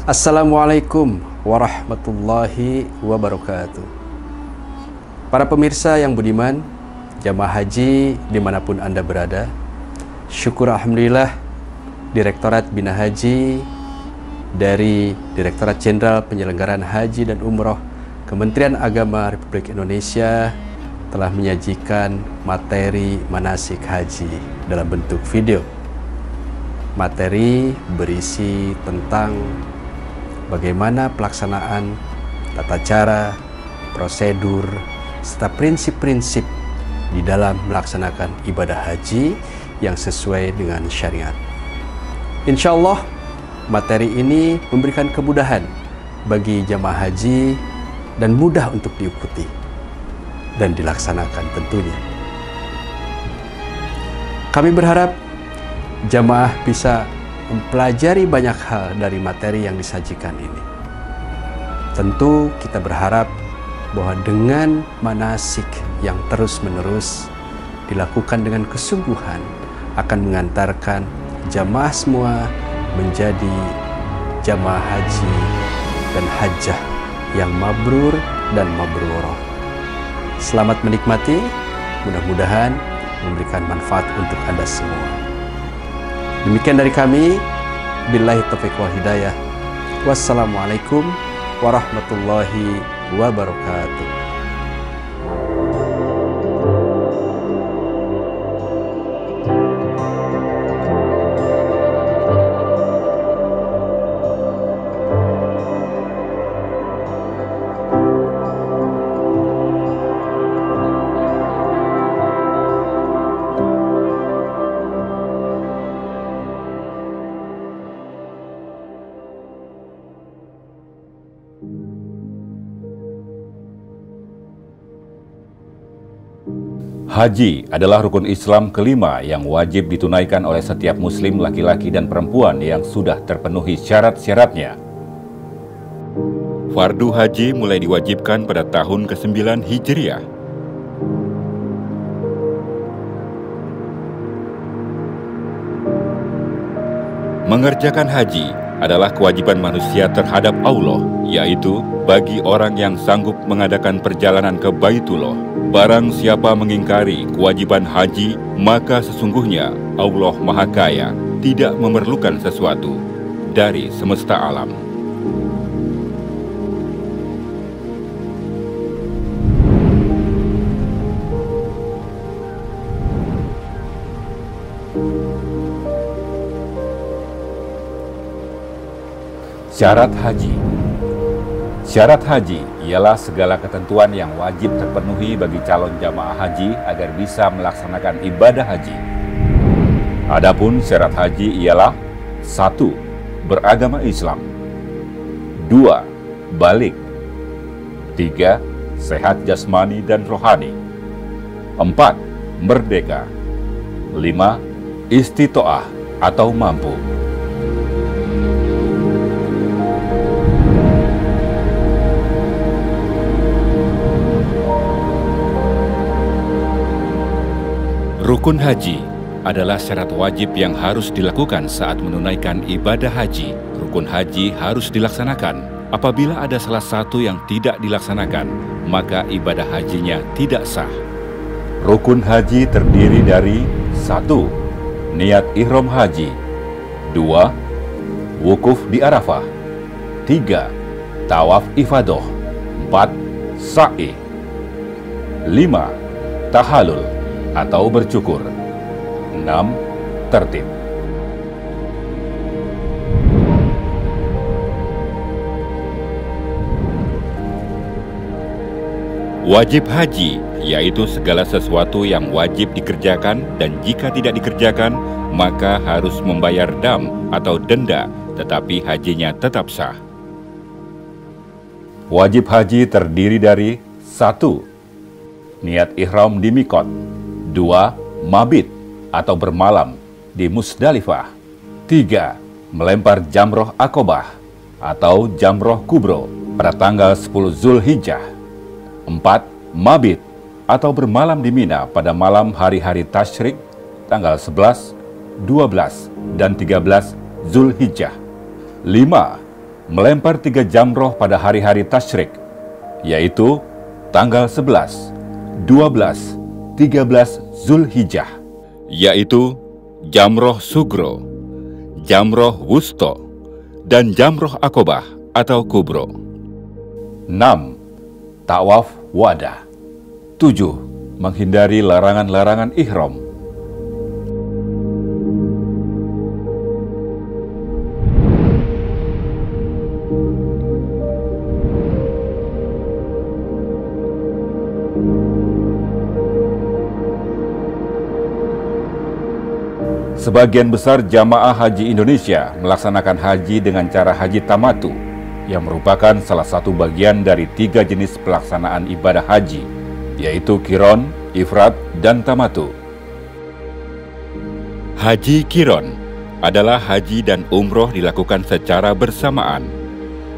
Assalamualaikum warahmatullahi wabarakatuh. Para pemirsa yang budiman, jamaah haji dimanapun Anda berada, syukur alhamdulillah Direktorat Bina Haji dari Direktorat Jenderal Penyelenggaraan Haji dan Umroh Kementerian Agama Republik Indonesia telah menyajikan materi manasik haji dalam bentuk video. Materi berisi tentang bagaimana pelaksanaan, tata cara, prosedur, serta prinsip-prinsip di dalam melaksanakan ibadah haji yang sesuai dengan syariat. Insya Allah, materi ini memberikan kemudahan bagi jamaah haji dan mudah untuk diikuti dan dilaksanakan tentunya. Kami berharap jamaah bisa mempelajari banyak hal dari materi yang disajikan ini. Tentu kita berharap bahwa dengan manasik yang terus-menerus dilakukan dengan kesungguhan akan mengantarkan jamaah semua menjadi jamaah haji dan hajjah yang mabrur dan mabrurah. Selamat menikmati, mudah-mudahan memberikan manfaat untuk Anda semua. Demikian dari kami, billahi taufiq wal hidayah. Wassalamualaikum warahmatullahi wabarakatuh. Haji adalah rukun Islam kelima yang wajib ditunaikan oleh setiap muslim laki-laki dan perempuan yang sudah terpenuhi syarat-syaratnya. Fardu haji mulai diwajibkan pada tahun ke-9 Hijriah. Mengerjakan haji adalah kewajiban manusia terhadap Allah, yaitu bagi orang yang sanggup mengadakan perjalanan ke Baitullah. Barang siapa mengingkari kewajiban haji, maka sesungguhnya Allah Maha Kaya tidak memerlukan sesuatu dari semesta alam. Syarat haji. Syarat haji ialah segala ketentuan yang wajib terpenuhi bagi calon jamaah haji agar bisa melaksanakan ibadah haji. Adapun syarat haji ialah 1. Beragama Islam, 2. Balik, 3. Sehat jasmani dan rohani, 4. Merdeka, 5. Istitoah atau mampu. Rukun haji adalah syarat wajib yang harus dilakukan saat menunaikan ibadah haji. Rukun haji harus dilaksanakan. Apabila ada salah satu yang tidak dilaksanakan, maka ibadah hajinya tidak sah. Rukun haji terdiri dari 1. Niat ihram haji, 2. Wukuf di Arafah, 3. Tawaf ifadah, 4. Sa'i, 5. Tahalul atau bercukur, 6. Tertib. Wajib haji yaitu segala sesuatu yang wajib dikerjakan dan jika tidak dikerjakan maka harus membayar dam atau denda, tetapi hajinya tetap sah. Wajib haji terdiri dari 1. Niat ihram di Mikot, 2. Mabit atau bermalam di Musdalifah, 3. Melempar jamroh Aqobah atau jamroh kubro pada tanggal 10 Zulhijjah, 4. Mabit atau bermalam di Mina pada malam hari-hari tasyrik tanggal 11, 12, dan 13 Zulhijjah, 5. melempar 3 jamroh pada hari-hari tasyrik, yaitu tanggal 11, 12, 13 Zulhijjah, yaitu jamroh sugro, jamroh wusto, dan jamroh akobah atau kubro. 6. Tawaf wadah. 7. Menghindari larangan-larangan ihram. Sebagian besar jamaah haji Indonesia melaksanakan haji dengan cara haji tamatu, yang merupakan salah satu bagian dari 3 jenis pelaksanaan ibadah haji, yaitu Qiron, Ifrad, dan Tamatu. Haji Qiron adalah haji dan umroh dilakukan secara bersamaan,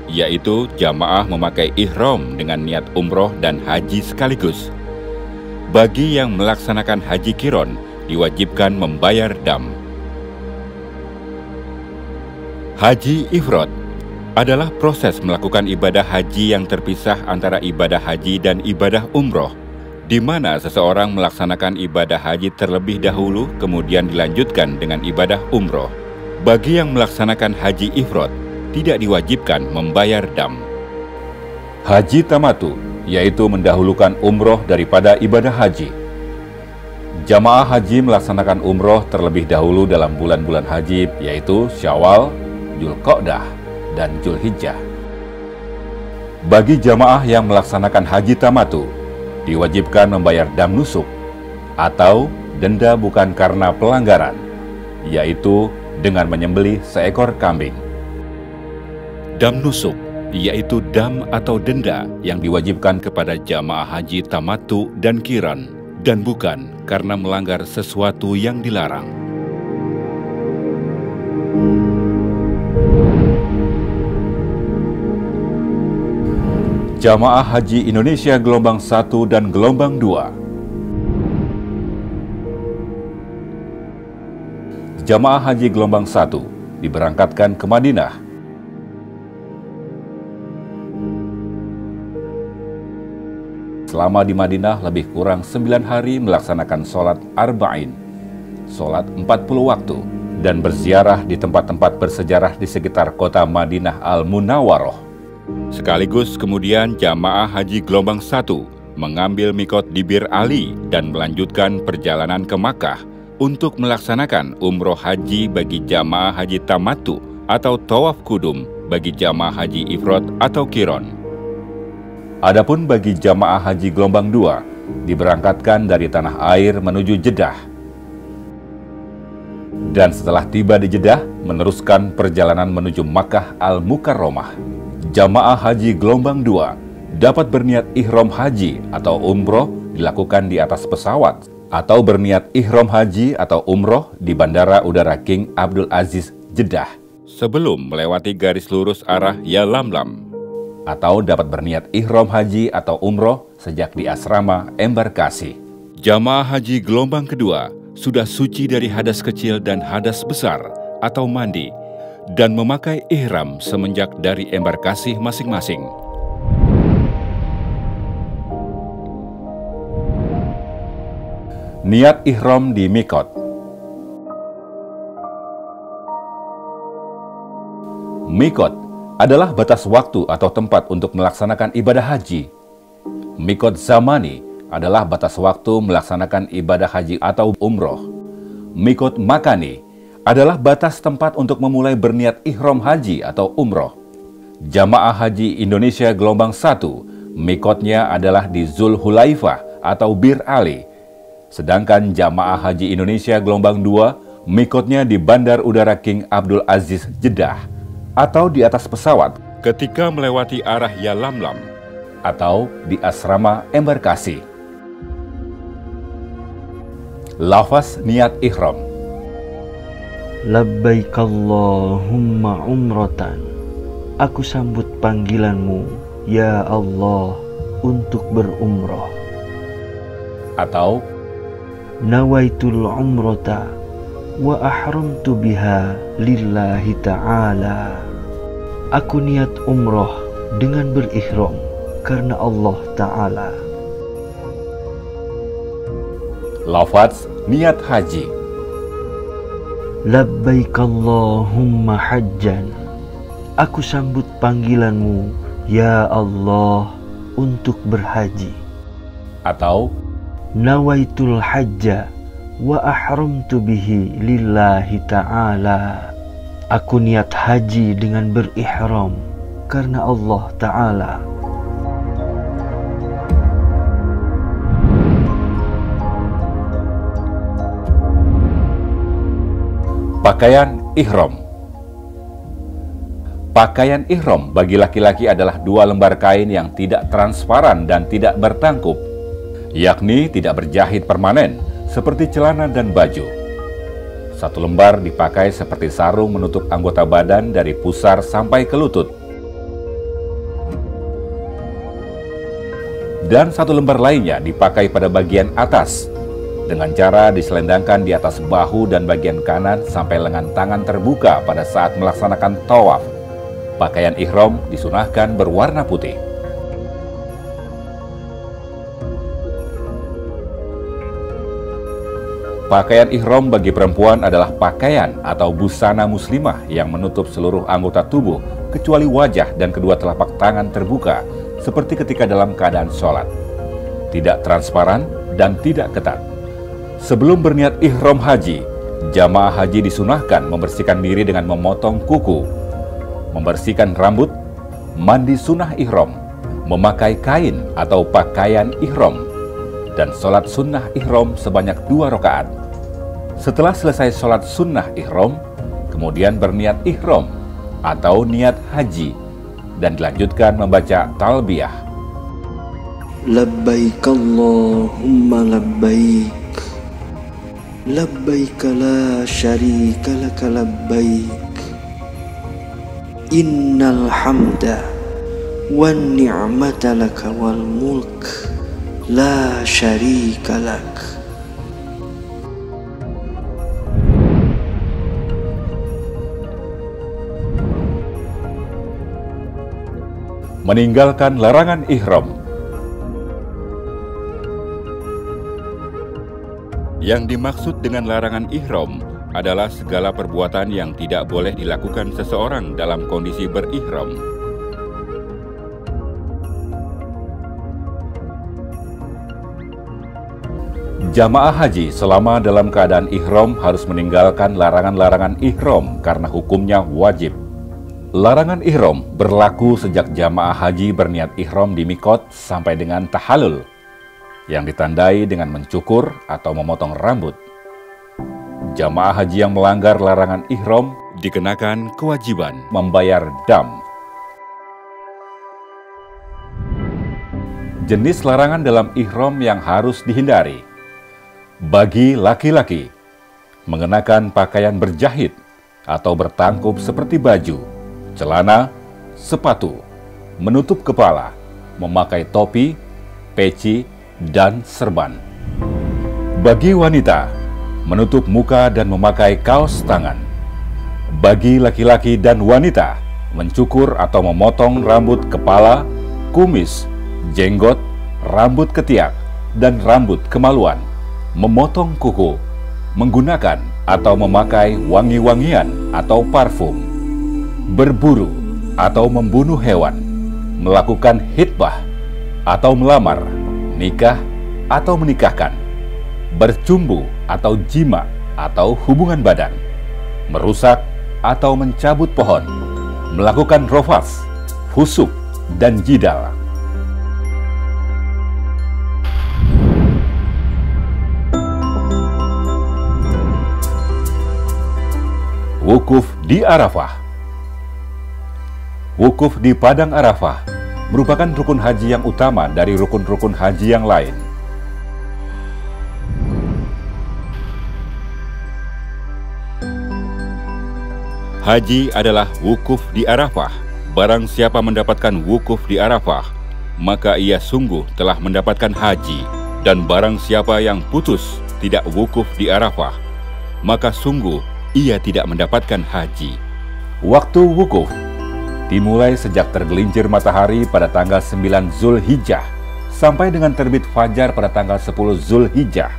yaitu jamaah memakai ihram dengan niat umroh dan haji sekaligus. Bagi yang melaksanakan haji Qiron, diwajibkan membayar dam. Haji Ifrad adalah proses melakukan ibadah haji yang terpisah antara ibadah haji dan ibadah umroh, di mana seseorang melaksanakan ibadah haji terlebih dahulu kemudian dilanjutkan dengan ibadah umroh. Bagi yang melaksanakan haji Ifrad, tidak diwajibkan membayar dam. Haji Tamatu, yaitu mendahulukan umroh daripada ibadah haji. Jamaah haji melaksanakan umroh terlebih dahulu dalam bulan-bulan haji, yaitu Syawal, Dzulqa'dah, dan Dzulhijjah. Bagi jamaah yang melaksanakan haji tamatu, diwajibkan membayar dam nusuk atau denda bukan karena pelanggaran, yaitu dengan menyembelih seekor kambing. Dam nusuk, yaitu dam atau denda yang diwajibkan kepada jamaah haji tamatu dan qiran, dan bukan karena melanggar sesuatu yang dilarang. Jamaah Haji Indonesia gelombang 1 dan gelombang 2. Jamaah Haji gelombang 1 diberangkatkan ke Madinah. Selama di Madinah lebih kurang 9 hari melaksanakan sholat arba'in, sholat 40 waktu, dan berziarah di tempat-tempat bersejarah di sekitar kota Madinah Al-Munawwaroh. Sekaligus kemudian jamaah haji gelombang 1 mengambil mikot di Bir Ali dan melanjutkan perjalanan ke Makkah untuk melaksanakan umroh haji bagi jamaah haji tamatu atau tawaf kudum bagi jamaah haji ifrad atau qiron. Adapun bagi jamaah haji gelombang 2 diberangkatkan dari tanah air menuju Jeddah. Dan setelah tiba di Jeddah meneruskan perjalanan menuju Makkah Al-Mukarramah. Jamaah haji gelombang 2 dapat berniat ihram haji atau umroh dilakukan di atas pesawat, atau berniat ihram haji atau umroh di Bandara Udara King Abdul Aziz, Jeddah, sebelum melewati garis lurus arah Yalamlam, atau dapat berniat ihram haji atau umroh sejak di asrama embarkasi. Jamaah haji gelombang kedua sudah suci dari hadas kecil dan hadas besar atau mandi, dan memakai ihram semenjak dari embarkasi masing-masing. Niat ihram di mikot. Mikot adalah batas waktu atau tempat untuk melaksanakan ibadah haji. Mikot zamani adalah batas waktu melaksanakan ibadah haji atau umroh. Mikot makani adalah batas tempat untuk memulai berniat ihram haji atau umroh. Jamaah Haji Indonesia gelombang 1, mikotnya adalah di Zulhulaifah atau Bir Ali. Sedangkan Jamaah Haji Indonesia gelombang 2, mikotnya di Bandar Udara King Abdul Aziz, Jeddah, atau di atas pesawat ketika melewati arah Yalamlam, atau di asrama embarkasi. Lafaz niat ihram. Labbaik Allahumma umratan. Aku sambut panggilanmu, ya Allah, untuk berumroh. Atau Nawaitul umrata wa ahramtu biha lillahi ta'ala. Aku niat umroh dengan berihram karena Allah Ta'ala. Lafaz niat haji. Labbaik Allahumma hajjan. Aku sambut panggilanmu, ya Allah, untuk berhaji. Atau Nawaitul hajja wa ahramtu bihi lillahi ta'ala. Aku niat haji dengan berihram karena Allah Ta'ala. pakaian ihram. Pakaian ihram bagi laki-laki adalah 2 lembar kain yang tidak transparan dan tidak bertangkup, yakni tidak berjahit permanen seperti celana dan baju. 1 lembar dipakai seperti sarung menutup anggota badan dari pusar sampai ke lutut. Dan 1 lembar lainnya dipakai pada bagian atas, dengan cara diselendangkan di atas bahu dan bagian kanan sampai lengan tangan terbuka pada saat melaksanakan tawaf. Pakaian ihram disunahkan berwarna putih. Pakaian ihram bagi perempuan adalah pakaian atau busana muslimah yang menutup seluruh anggota tubuh kecuali wajah dan kedua telapak tangan terbuka seperti ketika dalam keadaan sholat. Tidak transparan dan tidak ketat. Sebelum berniat ihram haji, jamaah haji disunahkan membersihkan diri dengan memotong kuku, membersihkan rambut, mandi sunnah ihram, memakai kain atau pakaian ihram, dan sholat sunnah ihram sebanyak 2 rakaat. Setelah selesai sholat sunnah ihram, kemudian berniat ihram atau niat haji, dan dilanjutkan membaca talbiyah. Labbaik Allahumma labbaik. Labbaik la syarika laka labbaik. Innal hamda wan ni'mata laka wal mulk la syarika lak. Meninggalkan larangan ihram. Yang dimaksud dengan larangan ihram adalah segala perbuatan yang tidak boleh dilakukan seseorang dalam kondisi berihram. Jamaah haji selama dalam keadaan ihram harus meninggalkan larangan-larangan ihram karena hukumnya wajib. Larangan ihram berlaku sejak jamaah haji berniat ihram di mikot sampai dengan tahallul, yang ditandai dengan mencukur atau memotong rambut. Jamaah haji yang melanggar larangan ihram dikenakan kewajiban membayar dam. Jenis larangan dalam ihram yang harus dihindari. Bagi laki-laki, mengenakan pakaian berjahit atau bertangkup seperti baju, celana, sepatu, menutup kepala, memakai topi, peci, dan serban. Bagi wanita, menutup muka dan memakai kaos tangan. Bagi laki-laki dan wanita, mencukur atau memotong rambut kepala, kumis, jenggot, rambut ketiak, dan rambut kemaluan, memotong kuku, menggunakan atau memakai wangi-wangian atau parfum, berburu atau membunuh hewan, melakukan hitbah atau melamar, nikah atau menikahkan, bercumbu atau jima atau hubungan badan, merusak atau mencabut pohon, melakukan rofas, fusuk, dan jidal. Wukuf di Arafah. Wukuf di Padang Arafah merupakan rukun haji yang utama dari rukun-rukun haji yang lain. Haji adalah wukuf di Arafah. Barang siapa mendapatkan wukuf di Arafah, maka ia sungguh telah mendapatkan haji. Dan barang siapa yang putus tidak wukuf di Arafah, maka sungguh ia tidak mendapatkan haji. Waktu wukuf. dimulai sejak tergelincir matahari pada tanggal 9 Zulhijjah sampai dengan terbit fajar pada tanggal 10 Zulhijjah.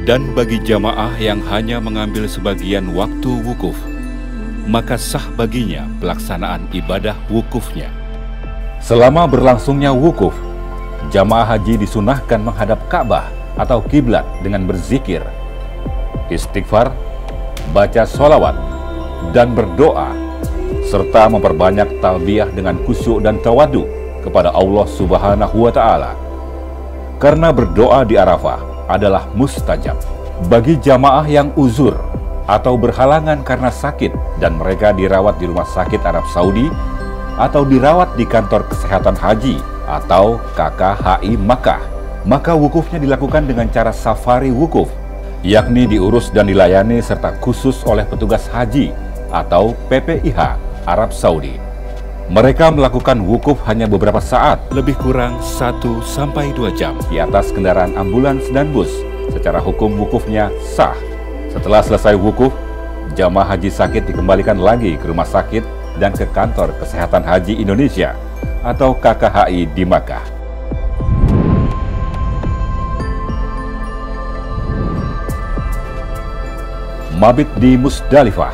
Dan bagi jamaah yang hanya mengambil sebagian waktu wukuf, maka sah baginya pelaksanaan ibadah wukufnya. Selama berlangsungnya wukuf, jamaah haji disunahkan menghadap Ka'bah atau kiblat dengan berzikir, istighfar, baca sholawat, dan berdoa, serta memperbanyak talbiyah dengan khusyuk dan tawadu kepada Allah Subhanahu wa Ta'ala. Karena berdoa di Arafah adalah mustajab. Bagi jamaah yang uzur atau berhalangan karena sakit dan mereka dirawat di rumah sakit Arab Saudi atau dirawat di kantor kesehatan haji atau KKHI Makkah, maka wukufnya dilakukan dengan cara safari wukuf, yakni diurus dan dilayani serta khusus oleh petugas haji atau PPIH Arab Saudi. Mereka melakukan wukuf hanya beberapa saat, lebih kurang 1-2 jam di atas kendaraan ambulans dan bus. Secara hukum wukufnya sah. Setelah selesai wukuf, jamaah haji sakit dikembalikan lagi ke rumah sakit dan ke kantor kesehatan haji Indonesia atau KKHI di Makkah. Mabit di Musdalifah.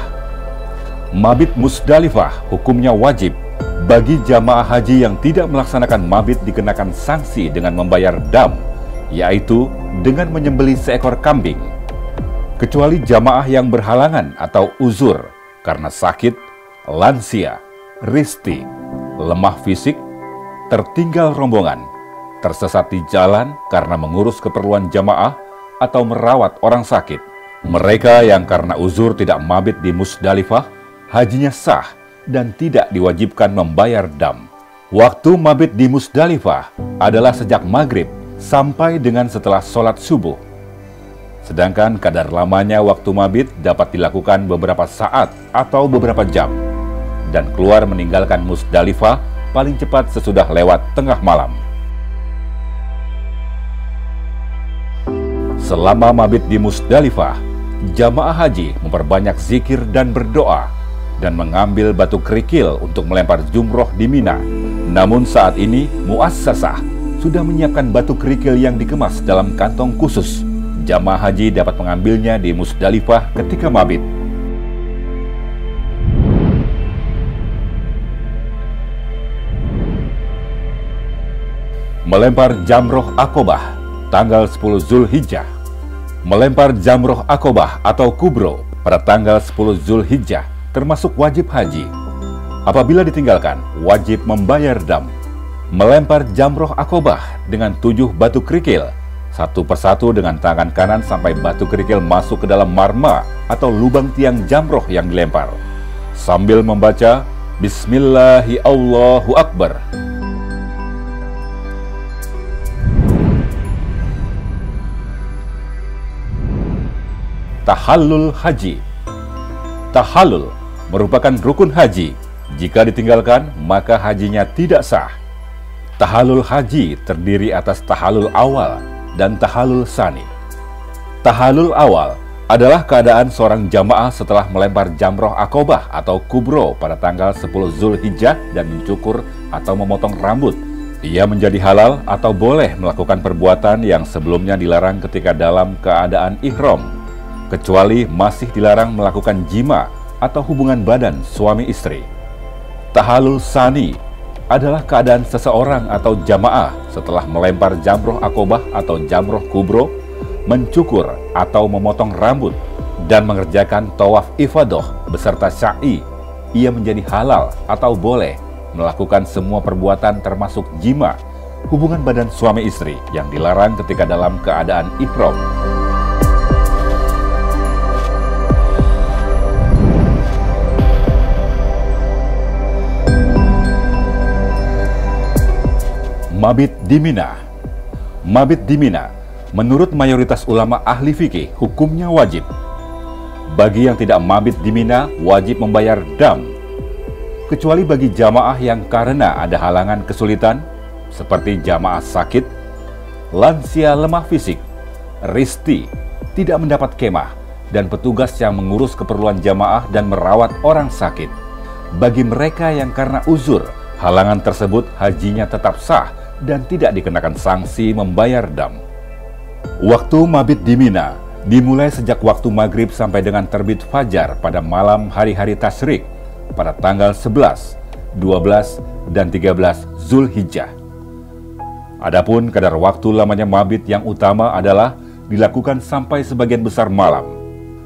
Mabit Musdalifah hukumnya wajib. Bagi jamaah haji yang tidak melaksanakan mabit dikenakan sanksi dengan membayar dam, yaitu dengan menyembelih seekor kambing. Kecuali jamaah yang berhalangan atau uzur karena sakit, lansia, risti, lemah fisik, tertinggal rombongan, tersesat di jalan karena mengurus keperluan jamaah atau merawat orang sakit. Mereka yang karena uzur tidak mabit di Musdalifah, hajinya sah dan tidak diwajibkan membayar dam. Waktu mabit di Musdalifah adalah sejak maghrib sampai dengan setelah sholat subuh. Sedangkan kadar lamanya waktu mabit dapat dilakukan beberapa saat atau beberapa jam, dan keluar meninggalkan Musdalifah paling cepat sesudah lewat tengah malam. Selama mabit di Musdalifah, jamaah haji memperbanyak zikir dan berdoa, dan mengambil batu kerikil untuk melempar jumroh di Mina. Namun saat ini Muassasah sudah menyiapkan batu kerikil yang dikemas dalam kantong khusus. Jamaah haji dapat mengambilnya di Musdalifah ketika mabit. Melempar jamroh Aqobah tanggal 10 Zulhijjah. Melempar jamroh Aqobah atau kubro pada tanggal 10 Zulhijjah termasuk wajib haji. Apabila ditinggalkan, wajib membayar dam. Melempar jamroh Aqobah dengan 7 batu kerikil, satu persatu dengan tangan kanan sampai batu kerikil masuk ke dalam marma atau lubang tiang jamroh yang dilempar, sambil membaca Bismillahi Allahu Akbar. Tahallul haji. Tahallul merupakan rukun haji. Jika ditinggalkan, maka hajinya tidak sah. Tahallul haji terdiri atas tahallul awal dan tahallul sani. Tahallul awal adalah keadaan seorang jamaah setelah melempar jamroh Aqobah atau kubro pada tanggal 10 Zulhijjah dan mencukur atau memotong rambut. Ia menjadi halal atau boleh melakukan perbuatan yang sebelumnya dilarang ketika dalam keadaan ihram, kecuali masih dilarang melakukan jima atau hubungan badan suami istri. Tahallul sani adalah keadaan seseorang atau jamaah setelah melempar jamroh Aqobah atau jamroh kubro, mencukur atau memotong rambut, dan mengerjakan tawaf ifadah beserta sya'i. Ia menjadi halal atau boleh melakukan semua perbuatan termasuk jima, hubungan badan suami istri yang dilarang ketika dalam keadaan ihram. Mabit di Mina. Mabit di Mina, menurut mayoritas ulama ahli fikih, hukumnya wajib. Bagi yang tidak mabit di Mina, wajib membayar dam. Kecuali bagi jamaah yang karena ada halangan kesulitan, seperti jamaah sakit, lansia lemah fisik, risti, tidak mendapat kemah, dan petugas yang mengurus keperluan jamaah dan merawat orang sakit. bagi mereka yang karena uzur, halangan tersebut hajinya tetap sah dan tidak dikenakan sanksi membayar dam. Waktu mabit di Mina dimulai sejak waktu maghrib sampai dengan terbit fajar pada malam hari-hari tasyrik pada tanggal 11, 12, dan 13 Zulhijjah. Adapun kadar waktu lamanya mabit yang utama adalah dilakukan sampai sebagian besar malam.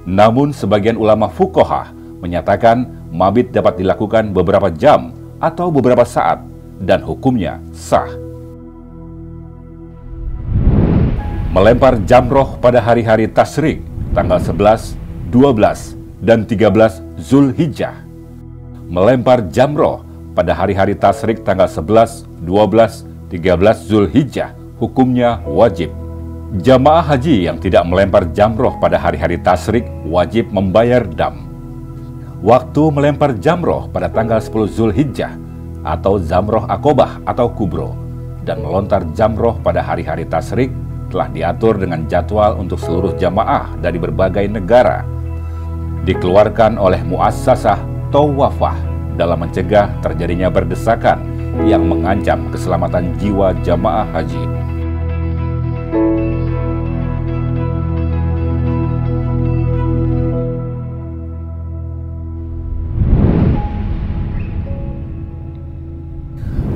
Namun sebagian ulama fuqaha menyatakan mabit dapat dilakukan beberapa jam atau beberapa saat dan hukumnya sah. Melempar jamroh pada hari-hari tasyrik tanggal 11, 12, dan 13 Zulhijjah. Melempar jamroh pada hari-hari tasyrik tanggal 11, 12, 13 Zulhijjah hukumnya wajib. Jamaah haji yang tidak melempar jamroh pada hari-hari tasyrik wajib membayar dam. Waktu melempar jamroh pada tanggal 10 Zulhijjah atau zamroh akobah atau kubro dan melontar jamroh pada hari-hari tasyrik telah diatur dengan jadwal untuk seluruh jamaah dari berbagai negara. Dikeluarkan oleh muassasah Tawafah dalam mencegah terjadinya berdesakan yang mengancam keselamatan jiwa jamaah haji.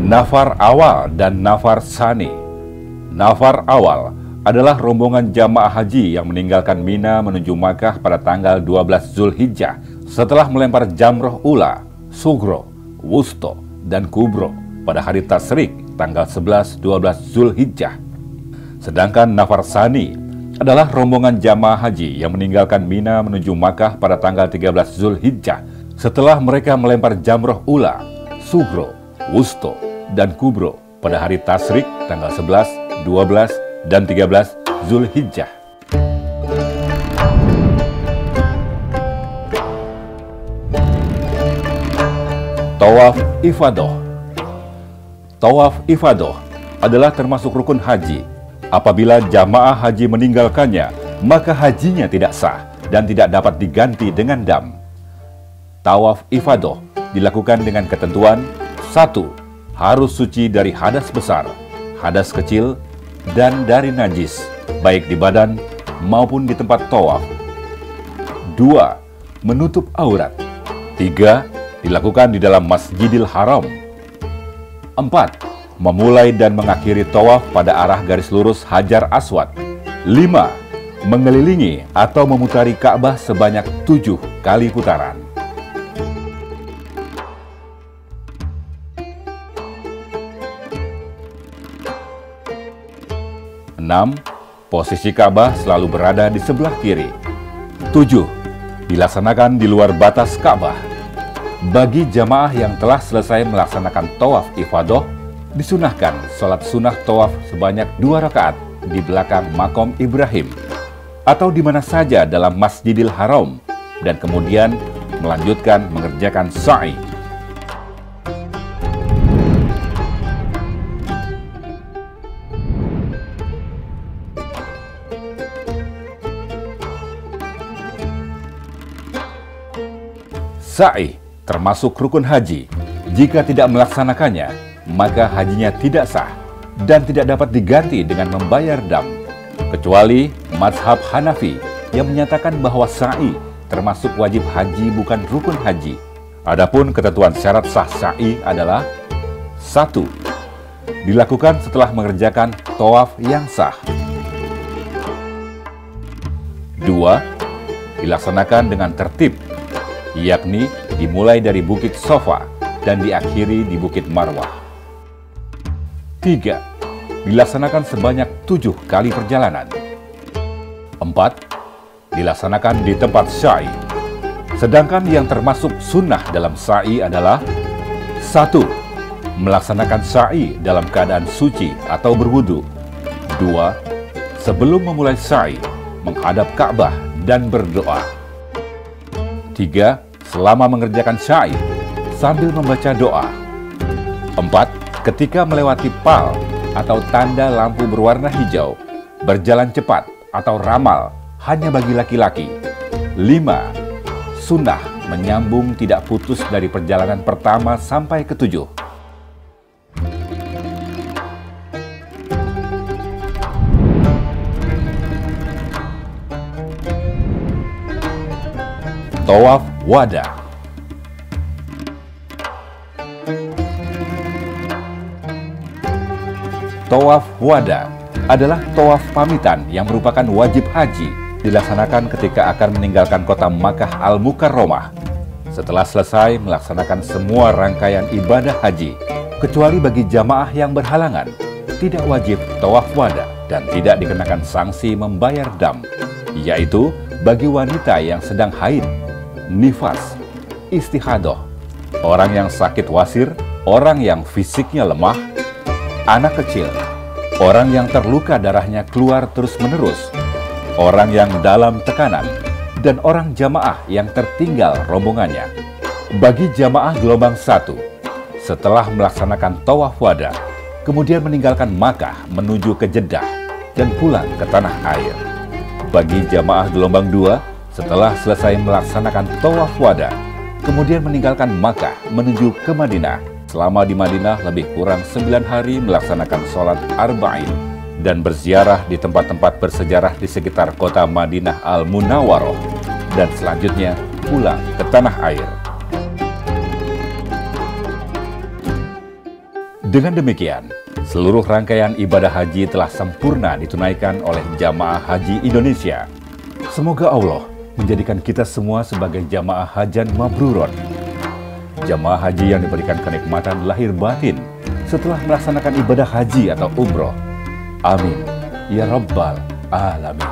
Nafar awal dan nafar sani. Nafar awal adalah rombongan jamaah haji yang meninggalkan Mina menuju Makkah pada tanggal 12 Zulhijjah setelah melempar jamroh ula, sugro, wusto, dan kubro pada hari tasyrik tanggal 11-12 Zulhijjah. Sedangkan nafar sani adalah rombongan jamaah haji yang meninggalkan Mina menuju Makkah pada tanggal 13 Zulhijjah setelah mereka melempar jamroh ula, sugro, wusto, dan kubro pada hari tasyrik tanggal 11, 12, dan 13 Zulhijjah. Tawaf ifadah. Tawaf ifadah adalah termasuk rukun haji. Apabila jamaah haji meninggalkannya, maka hajinya tidak sah dan tidak dapat diganti dengan dam. Tawaf ifadah dilakukan dengan ketentuan: 1. Harus suci dari hadas besar, hadas kecil, dan dari najis, baik di badan maupun di tempat tawaf. 2. Menutup aurat. 3. Dilakukan di dalam Masjidil Haram. 4. Memulai dan mengakhiri tawaf pada arah garis lurus Hajar Aswad. 5. Mengelilingi atau memutari Ka'bah sebanyak 7 kali putaran. 6. Posisi Ka'bah selalu berada di sebelah kiri. 7. Dilaksanakan di luar batas Ka'bah. Bagi jamaah yang telah selesai melaksanakan tawaf ifadah, disunahkan sholat sunnah tawaf sebanyak 2 rakaat di belakang makom Ibrahim atau di mana saja dalam Masjidil Haram dan kemudian melanjutkan mengerjakan sa'i. Sa'i termasuk rukun haji. Jika tidak melaksanakannya, maka hajinya tidak sah dan tidak dapat diganti dengan membayar dam. Kecuali mazhab Hanafi yang menyatakan bahwa sa'i termasuk wajib haji bukan rukun haji. Adapun ketentuan syarat sah sa'i adalah: 1. Dilakukan setelah mengerjakan tawaf yang sah. 2. Dilaksanakan dengan tertib, yakni dimulai dari Bukit Sofa dan diakhiri di Bukit Marwah. 3. Dilaksanakan sebanyak 7 kali perjalanan. 4. Dilaksanakan di tempat sa'i. Sedangkan yang termasuk sunnah dalam sa'i adalah: 1. Melaksanakan sa'i dalam keadaan suci atau berwudu. 2. Sebelum memulai sa'i, menghadap Ka'bah dan berdoa. 3. Selama mengerjakan sa'i sambil membaca doa. 4. Ketika melewati pal atau tanda lampu berwarna hijau, berjalan cepat atau ramal hanya bagi laki-laki. 5. Sunnah menyambung tidak putus dari perjalanan pertama sampai ke-7. Tawaf Wada. Tawaf Wada adalah tawaf pamitan yang merupakan wajib haji dilaksanakan ketika akan meninggalkan kota Makkah Al-Mukarramah. Setelah selesai melaksanakan semua rangkaian ibadah haji, kecuali bagi jamaah yang berhalangan, tidak wajib tawaf wada dan tidak dikenakan sanksi membayar dam, yaitu bagi wanita yang sedang haid, nifas, istihadah, orang yang sakit wasir, orang yang fisiknya lemah, anak kecil, orang yang terluka darahnya keluar terus-menerus, orang yang dalam tekanan, dan orang jamaah yang tertinggal rombongannya. Bagi jamaah gelombang 1, setelah melaksanakan tawaf wada, kemudian meninggalkan Makkah menuju ke Jeddah dan pulang ke tanah air. Bagi jamaah gelombang 2, setelah selesai melaksanakan tawaf wada, kemudian meninggalkan Makkah menuju ke Madinah. Selama di Madinah lebih kurang 9 hari melaksanakan sholat arba'in dan berziarah di tempat-tempat bersejarah di sekitar kota Madinah Al-Munawwaroh, dan selanjutnya pulang ke tanah air. Dengan demikian, seluruh rangkaian ibadah haji telah sempurna ditunaikan oleh jamaah haji Indonesia. Semoga Allah menjadikan kita semua sebagai jamaah hajan mabruron, jamaah haji yang diberikan kenikmatan lahir batin setelah melaksanakan ibadah haji atau umroh. Amin ya rabbal alamin.